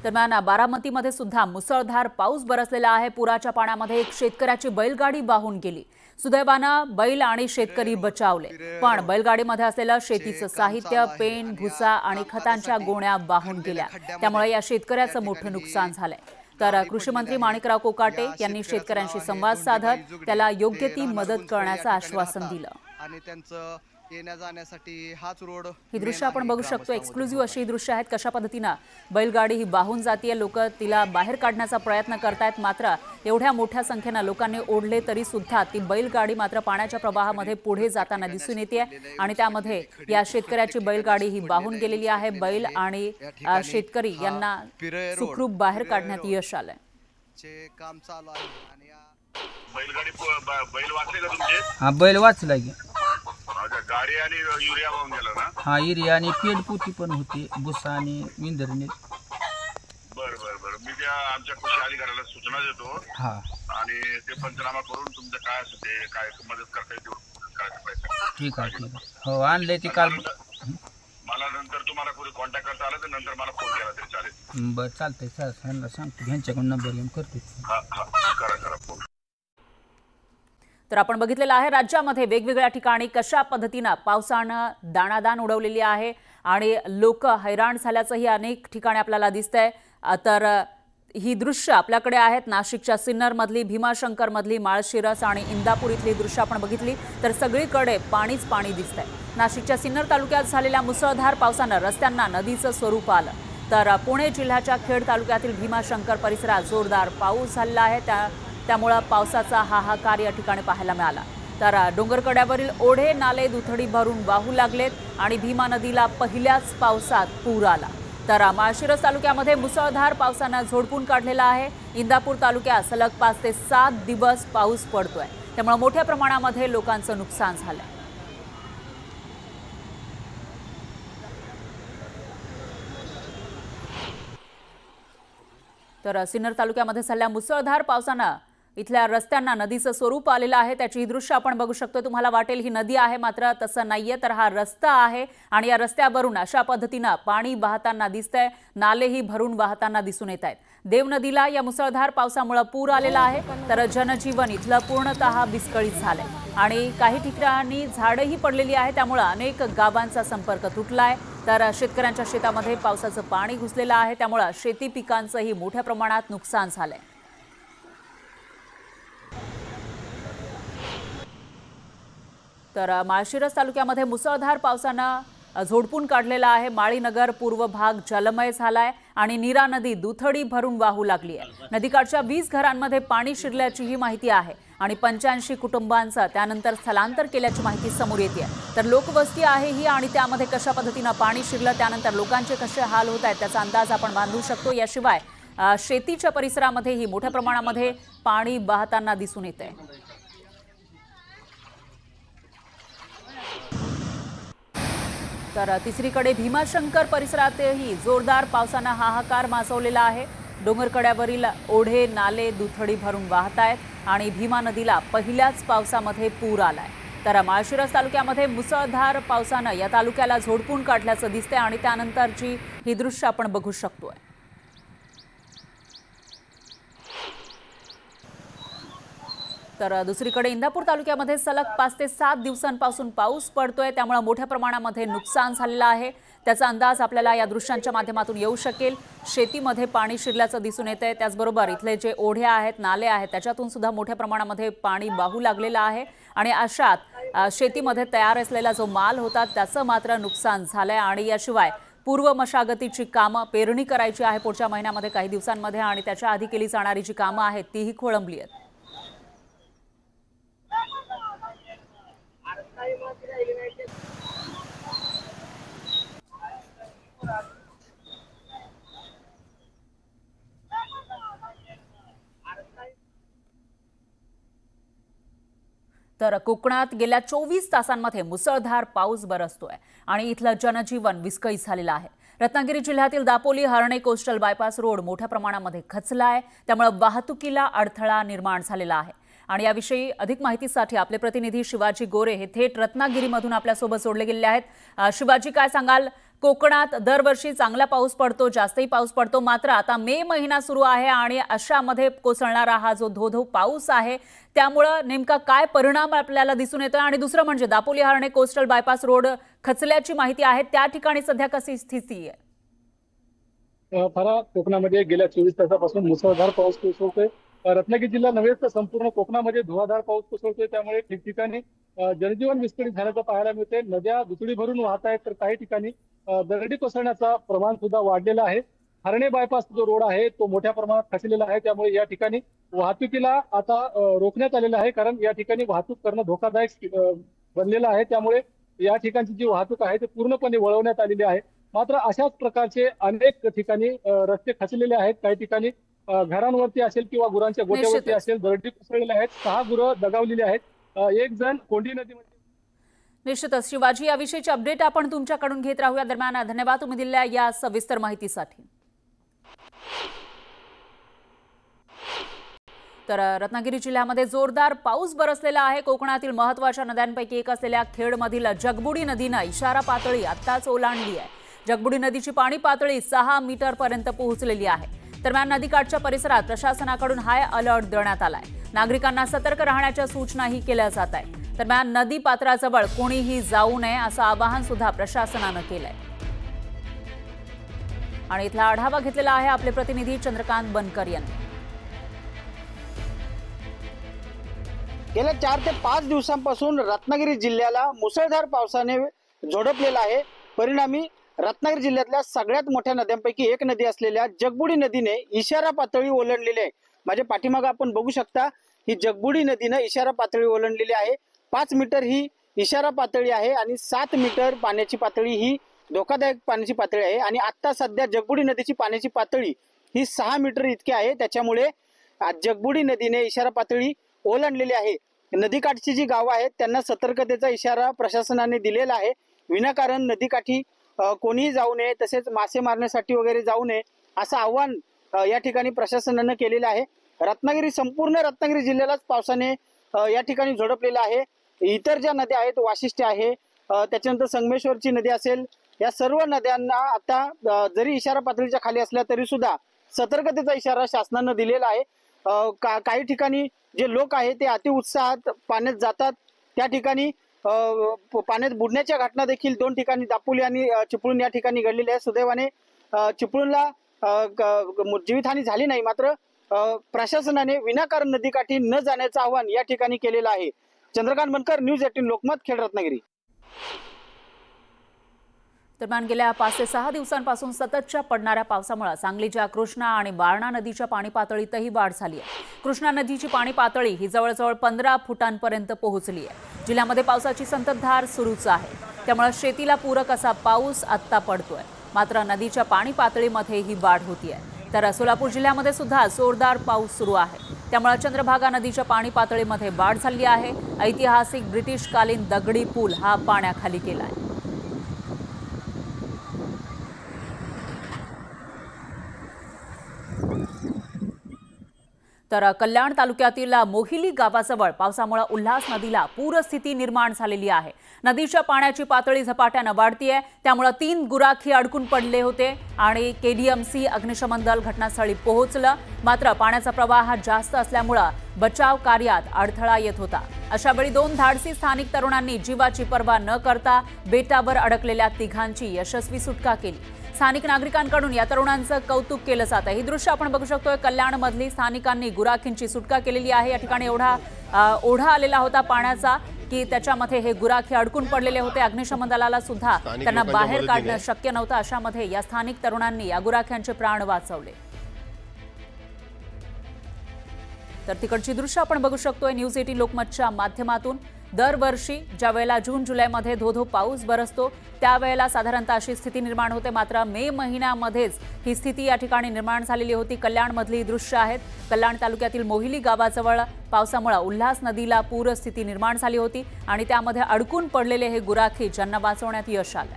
दरम्यान बारामतीमध्ये सुद्धा मुसळधार पाऊस बरसलेला आहे। पुराच्या पाण्यामध्ये एक शेतकऱ्याची बैलगाडी वाहून गेली। सुदैवानं बैल आणि शेतकरी बचावले, पण बैलगाडीमध्ये असलेलं शेतीचं साहित्य, पेन, भुसा आणि खतांच्या गोण्या वाहून गेल्या। त्यामुळे या शेतकऱ्याचं मोठं नुकसान झालंय। तर कृषी मंत्री माणिकराव कोकाटे यांनी शेतकऱ्यांशी संवाद साधत त्याला योग्य ती मदत करण्याचं आश्वासन दिलं। येण्या जाण्यासाठी हाच रोड ही दृश्य आपण बघू शकतो। एक्सक्लुझिव्ह अशी दृश्य आहेत। कशा पद्धतीने बैलगाडी ही वाहून जातीये, लोक तिला बाहेर काढण्याचा प्रयत्न करतायत, मात्र एवढ्या मोठ्या संख्येने लोकांनी ओढले तरी सुद्धा ती बैलगाडी मात्र पाण्याच्या प्रवाहामध्ये पुढे जाताना दिसून येते आणि त्यामध्ये या शेतकऱ्याची बैलगाडी ही वाहून गेलेली आहे। बैल आणि शेतकरी यांना सुखरूप बाहेर काढण्यात यश आलंय। काम चालू आहे आणि बैलगाडी बैल वाचले का तुमचे? हां, बैल वाचला की। गाडी आणि युरिया वाहून गेला ना? हां, युरिया आणि पेंडपोती पण होती, भुसा आणि इंधरणे। बर बर बर, मी त्या आमच्या कृषी अधिकाऱ्याला सूचना देतो। हां, आणि ते पंचनामा करून तुमचं काय असेल ते काय मदत करता येईल करायचं प्रयत्न। ठीक आहे ठीक आहे। हो, आणले ते काल। मला नंतर तुम्हाला कोणी कॉन्टॅक्ट करता आला तर नंतर मला फोन केला तरी चालेल। बरं, चालतंय सर, सांगतो, ह्यांच्याकडून नंबर घेऊन करतो। हां हां, करा फोन। तर आपण बघितलेलं आहे राज्यामध्ये वेगवेगळ्या ठिकाणी कशा पद्धतीने पावसानं दाणादाण उडवलेली आहे आणि लोक हैराण झाल्याचंही अनेक ठिकाणी आपल्याला दिसतंय। तर ही दृश्य आपल्याकडे आहेत नाशिकच्या सिन्नरमधली, भीमाशंकरमधली, माळशिरस आणि इंदापूर इथली दृश्य आपण बघितली तर सगळीकडे पाणीच पाणी दिसतंय। नाशिकच्या सिन्नर तालुक्यात झालेल्या मुसळधार पावसानं रस्त्यांना नदीचं स्वरूप आलं। तर पुणे जिल्ह्याच्या खेड तालुक्यातील भीमाशंकर परिसरात जोरदार पाऊस झालेला आहे, त्यामुळे पावसाचा हाहाकार या ठिकाणी पाहायला मिळाला। तर डोंगरकड्यावरील ओढे नाले दुथडी भरून वाहू लागलेत आणि भीमा नदीला पहिल्याच पावसात पूर आला। तर माळशिरस तालुक्यामध्ये मुसळधार पावसानं झोडपून काढलेला आहे। इंदापूर तालुक्यात सलग 5 ते 7 दिवस पाऊस पडतोय, त्यामुळे मोठ्या प्रमाणामध्ये लोकांचं नुकसान झालंय। तर सिन्नर तालुक्यामध्ये झालेल्या मुसळधार पावसानं इथल्या रस्त्यांना नदीचं स्वरूप आलेलं आहे। त्याची दृश्य आपण बघू शकतो। तुम्हाला वाटेल ही नदी आहे, मात्र तसं नाहीये, तर हा रस्ता आहे आणि या रस्त्यावरून अशा पद्धतीनं पाणी वाहताना दिसतंय, नालेही भरून वाहताना दिसून येत आहेत। देव नदीला या मुसळधार पावसामुळे पूर आलेला आहे, तर जनजीवन इथलं पूर्णतः विस्कळीत झालंय आणि काही ठिकाणी झाडंही पडलेली आहे, त्यामुळे अनेक गावांचा संपर्क तुटलाय। तर शेतकऱ्यांच्या शेतामध्ये पावसाचं पाणी घुसलेलं आहे, त्यामुळे शेती पिकांचंही मोठ्या प्रमाणात नुकसान झालंय। तर माळशिरस तालुक्यामध्ये मुसळधार पावसानं झोडपून काढलेला आहे। माळीनगर पूर्व भाग जलमय झालाय आणि नीरा नदी दुथडी भरून वाहू लागली आहे। नदीकाठच्या 20 घरांमध्ये पाणी शिरल्याचीही माहिती आहे आणि 85 कुटुंबांचं त्यानंतर स्थलांतर केल्याची माहिती समोर येते। तर लोकवस्ती आहे ही आणि त्यामध्ये कशा पद्धतीने पाणी शिरलं, त्यानंतर लोकांचे कसे हाल होत आहेत त्याचा अंदाज आपण बांधू शकतो। याशिवाय शेतीच्या परिसरामध्येही मोठ्या प्रमाणामध्ये पाणी वाहताना दिसून येते। तर तिसरीकडे भीमाशंकर परिसरातही जोरदार पावसानं हाहाकार माजवलेला आहे। डोंगरकड्यावरील ओढे नाले दुथडी भरून वाहत आहेत आणि भीमा नदीला पहिल्याच पावसामध्ये पूर आलाय। तर माळशिरस तालुक्यामध्ये मुसळधार पावसानं या तालुक्याला झोडपून काढल्याचं दिसतंय आणि त्यानंतरची ही दृश्य आपण बघू शकतोय। तर दुसरीकडे इंदापूर तालुक्यामध्ये सलग 5 ते 7 दिवसांपासून पाऊस पडतोय, त्यामुळे मोठ्या प्रमाणामध्ये नुकसान झालेलं आहे। त्याचा अंदाज आपल्याला या दृश्यांच्या माध्यमातून येऊ शकेल। शेतीमध्ये पाणी शिरल्याचं दिसून येतंय, त्याचबरोबर इथले जे ओढे आहेत नाले आहेत त्याच्यातून सुद्धा मोठ्या प्रमाणामध्ये पाणी वाहू लागलेलं आहे आणि अशात शेतीमध्ये तयार असलेला जो माल होता त्याचं मात्र नुकसान झालंय आणि याशिवाय पूर्व मशागतीची कामं पेरणी करायची आहे पुढच्या महिन्यामध्ये काही दिवसांमध्ये आणि त्याच्या आधी केली जाणारी जी कामं आहेत तीही खोळंबली आहेत। तर कोकणात गेल्या 24 तासांमध्ये मुसळधार पाऊस बरसतोय आणि इथलं जनजीवन विस्कळीत झालेलं आहे। रत्नागिरी जिल्ह्यातील दापोली हरणे कोस्टल बायपास रोड मोठ्या प्रमाणामध्ये खचलाय, त्यामुळे वाहतुकीला अडथळा निर्माण झालेला आहे। आणि याविषयी अधिक माहितीसाठी आपले प्रतिनिधी शिवाजी गोरे हे थेट रत्नागिरीमधून आपल्यासोबत जोडले गेले आहेत। शिवाजी, काय सांगाल, कोकणात दरवर्षी चांगला पाऊस पडतो, जास्तही पाऊस पडतो, मात्र आता मे महिना सुरू आहे आणि अशामध्ये कोसळणारा हा जो धो-धो पाऊस आहे त्यामुळे नेमका काय परिणाम आपल्याला दिसून येतो आणि दुसरं म्हणजे Dapoli Harne coastal bypass road खचल्याची माहिती आहे, त्या ठिकाणी सध्या कशी स्थिती आहे? फरा कोकणामध्ये गेल्या 24 तासापासून मुसळधार पाऊस कोसळतोय. रत्नागिरी जिल्हा नव्हे तर संपूर्ण कोकणामध्ये धुवाधार पाऊस कोसळतोय. त्यामुळे ठिकठिकाणी जनजीवन विस्कळीत झाल्याचं पाहायला मिळते. नद्या दुथडी भरून वाहत आहेत तर काही ठिकाणी दरडी कोसळण्याचं प्रमाण सुद्धा वाढलेलं आहे. हर्णे बायपास जो रोड आहे तो मोठ्या प्रमाणात खचलेला आहे. त्यामुळे या ठिकाणी वाहतुकीला आता रोखण्यात आलेलं आहे, कारण या ठिकाणी वाहतूक करणं धोकादायक बनलेलं आहे. त्यामुळे या ठिकाणची जी वाहतूक आहे ती पूर्णपणे वळवण्यात आलेली आहे. मात्र अशाच प्रकारचे अनेक ठिकाणी रस्ते खचलेले आहेत. काही ठिकाणी घरांवरती असेल किंवा गुरांच्या गोट्यावरती असेल दरडी कोसळलेल्या आहेत. 6 गुरं दगावलेली आहेत. एक जण कोंढी नदीमध्ये. निश्चितच शिवाजी, याविषयीची अपडेट आपण तुमच्याकडून घेत राहूया. दरम्यान धन्यवाद तुम्ही दिलेल्या या सविस्तर माहितीसाठी. तर रत्नागिरी जिल्ह्यामध्ये जोरदार पाऊस बरसलेला आहे. कोकणातील महत्त्वाच्या नद्यांपैकी एक असलेल्या खेडमधील जगबुडी नदीनं इशारा पातळी आत्ताच ओलांडली आहे. जगबुडी नदीची पाणी पातळी 6 मीटर पर्यंत पोहोचलेली आहे. दरम्यान नदीकाठच्या परिसरात प्रशासनाकडून हाय अलर्ट देण्यात आलाय. नागरिकांना सतर्क राहण्याच्या सूचनाही केल्या जात आहेत. दरम्यान नदी पात्राजवळ कोणीही जाऊ नये असं आवाहन सुद्धा प्रशासनानं केलंय. आणि इथला आढावा घेतलेला आहे आपले प्रतिनिधी चंद्रकांत बनकर यांनी. गेल्या 4 ते 5 दिवसांपासून रत्नागिरी जिल्ह्याला मुसळधार पावसाने झोडपलेला आहे. परिणामी रत्नागिरी जिल्ह्यातल्या सगळ्यात मोठ्या नद्यांपैकी एक नदी असलेल्या जगबुडी नदीने इशारा पातळी ओलांडलेली आहे. माझ्या पाठीमागे आपण बघू शकता ही जगबुडी नदीने इशारा पातळी ओलांडलेली आहे. 5 मीटर ही इशारा पातळी आहे आणि 7 मीटर पाण्याची पातळी ही धोकादायक पाण्याची पातळी आहे. आणि आता सध्या जगबुडी नदीची पाण्याची पातळी ही 6 मीटर इतकी आहे. त्याच्यामुळे जगबुडी नदीने इशारा पातळी ओलांडलेली आहे. नदीकाठची जी गावं आहेत त्यांना सतर्कतेचा इशारा प्रशासनाने दिलेला आहे. विनाकारण नदीकाठी कोणीही जाऊ नये, तसेच मासे मारण्यासाठी वगैरे जाऊ नये असं आव्हान या ठिकाणी प्रशासनानं केलेलं आहे. संपूर्ण रत्नागिरी जिल्ह्यालाच पावसाने या ठिकाणी झोडपलेलं आहे. इतर ज्या नद्या आहेत, वाशिष्ठी आहे, त्याच्यानंतर संगमेश्वरची नदी असेल, या सर्व नद्यांना आता जरी इशारा पातळीच्या खाली असल्या तरी सुद्धा सतर्कतेचा इशारा शासनानं दिलेला आहे. काही ठिकाणी जे लोक आहेत ते अतिउत्साहात पाण्यात जातात. त्या ठिकाणी पाण्यात बुडण्याच्या घटना देखील 2 ठिकाणी दापोली आणि चिपळूण या ठिकाणी घडलेल्या आहेत. सुदैवाने चिपळूणला जीवितहानी झाली नाही, मात्र प्रशासनाने विनाकारण नदीकाठी न जाण्याचं आवाहन या ठिकाणी केलेलं आहे. चंद्रकांत बनकर, न्यूज 18 लोकमत, खेड, रत्नागिरी. दरम्यान गेल्या 5 ते 6 दिवसांपासून सततच्या पडणाऱ्या पावसामुळे सांगलीच्या कृष्णा आणि वारणा नदीच्या पाणी पातळीतही वाढ झाली आहे. कृष्णा नदीची पाणी पातळी ही जवळजवळ 15 फुटांपर्यंत पोहोचली आहे. जिल्ह्यामध्ये पावसाची संततधार सुरूच आहे. त्यामुळे शेतीला पूरक असा पाऊस आत्ता पडतोय. मात्र नदीच्या पाणी पातळीमध्ये ही वाढ होतीये. तर सोलापूर जिल्ह्यामध्ये सुद्धा जोरदार पाऊस सुरू आहे. त्यामुळे चंद्रभागा नदीच्या पाणी पातळीमध्ये वाढ झाली आहे. ऐतिहासिक ब्रिटिशकालीन दगडी पूल हा पाण्याखाली गेलाय. तर कल्याण तालुक्यातील मोहिली गावाजवळ पावसामुळे उल्हास नदीला पूरस्थिती निर्माण झालेली आहे. नदीच्या पाण्याची पातळी झपाट्याने वाढतीये. त्यामुळे 3 गुराखी अडकून पडले होते आणि KDMC अग्निशमन दल घटनास्थळी पोहोचलं. मात्र पाण्याचा प्रवाह जास्त असल्यामुळे बचाव कार्यात अडथळा येत होता. अशा वेळी 2 धाडसी स्थानिक तरुणांनी जीवाची पर्वा न करता बेटावर अडकलेल्या तिघांची यशस्वी सुटका केली. स्थानिक नागरिकांकडून या तरुणांचं कौतुक केलं जात आहे. ही दृश्य आपण बघू शकतोय. कल्याणमधली स्थानिकांनी गुराखींची सुटका केलेली आहे. या ठिकाणी ओढा आलेला होता पाण्याचा की त्याच्यामध्ये हे गुराखी अडकून पडलेले होते. अग्निशमन दलाला सुद्धा त्यांना बाहेर काढणं शक्य नव्हतं. अशामध्ये या स्थानिक तरुणांनी या गुराख्यांचे प्राण वाचवले. तर तिकडची दृश्य आपण बघू शकतोय न्यूज 18 लोकमतच्या माध्यमातून. दरवर्षी ज्या वेळेला जून जुलैमध्ये धो-धो पाऊस बरसतो त्यावेळेला साधारणतः अशी स्थिती निर्माण होते. मात्र मे महिन्यामध्येच ही स्थिती या ठिकाणी निर्माण झालेली होती. कल्याणमधली दृश्य आहेत. कल्याण तालुक्यातील मोहिली गावाजवळ पावसामुळे उल्हास नदीला पूरस्थिती निर्माण झाली होती आणि त्यामध्ये अडकून पडलेले हे गुराखी ज्यांना वाचवण्यात यश आलं.